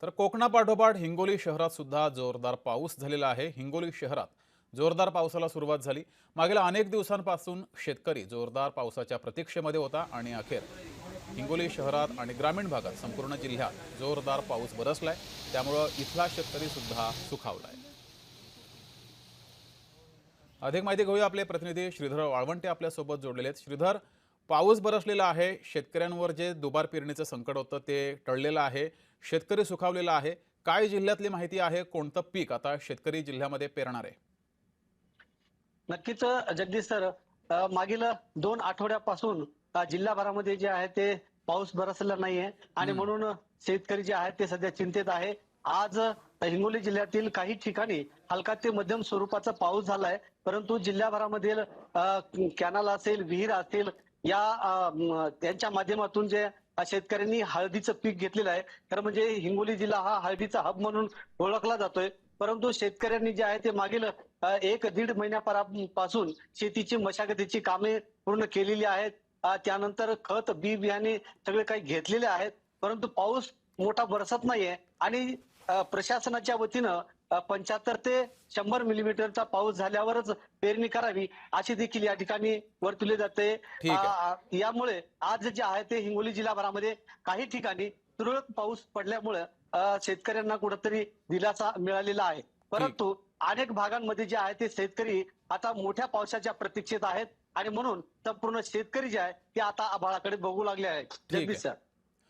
तर कोकणापाठोपाठ हिंगोली शहरात सुद्धा जोरदार पाऊस झालेला आहे। हिंगोली शहरात जोरदार पावसाला सुरुवात झाली। मागील अनेक दिवसांपासून शेतकरी जोरदार पावसाच्या प्रतीक्षेमध्ये होता आणि अखेर हिंगोली शहरात आणि ग्रामीण भागात संपूर्ण जिल्ह्यात जोरदार पाऊस बरसलाय। त्यामुळे इथला शेतकरी सुद्धा सुखावलाय। अधिक माहिती घेऊया, आपले प्रतिनिधी श्रीधर वाळवंटे आपल्या सोबत जोडलेले आहेत। श्रीधर, पाऊस बरसलेला आहे, शेतकऱ्यांवर जे दुबार पेरणीचं संकट होतं ते टळलेलं आहे, शेतकरी सुखावलेला आहे। काय जिल्ह्यातली माहिती आहे, कोणतं पीक आता शेतकरी जिल्ह्यामध्ये पेरणार आहे? नक्कीच जगदीश सर, मागील 2 आठवड्यापासून जिल्हाभरामध्ये जे आहे ते पाऊस बरसलेला नाहीये आणि हम्म, म्हणून शेतकरी जे आहेत ते सध्या चिंतेत आहे। आज हिंगोली जिल्ह्यातील काही ठिकाणी हलका ते मध्यम स्वरूपाचा पाऊस झालाय, परंतु जिल्हाभरामधील कॅनल असेल, विहीर असेल, त्यांच्या माध्यमातून जे शेतकऱ्यांनी हळदीचं पीक घेतलेलं आहे, खरं म्हणजे हिंगोली जिल्हा हा हळदीचा हब म्हणून ओळखला जातोय। परंतु शेतकऱ्यांनी जे आहे ते मागील 1-1.5 महिन्यापासून शेतीची मशागतीची कामे पूर्ण केलेली आहेत। त्यानंतर खत, बी बियाणे सगळे काही घेतलेले आहेत, परंतु पाऊस मोठा बरसत नाहीये आणि प्रशासनाच्या वतीनं 75 ते 100 मिलीमीटरचा पाऊस झाल्यावरच पेरणी करावी अशी देखील या ठिकाणी वर्तवली जाते। ठीक आहे। यामुळे आज जे आहे ते हिंगोली जिल्हाभरामध्ये काही ठिकाणी तुरळक पाऊस पडल्यामुळे शेतकऱ्यांना कुठंतरी दिलासा मिळालेला आहे। ठीक परंतु अनेक भागांमध्ये जे आहे ते शेतकरी आता मोठ्या पावसाच्या प्रतीक्षेत आहेत आणि म्हणून संपूर्ण शेतकरी जे आहे ते आता आभाळाकडे बघू लागले आहेत। ठीक जगदीश आहे। सर.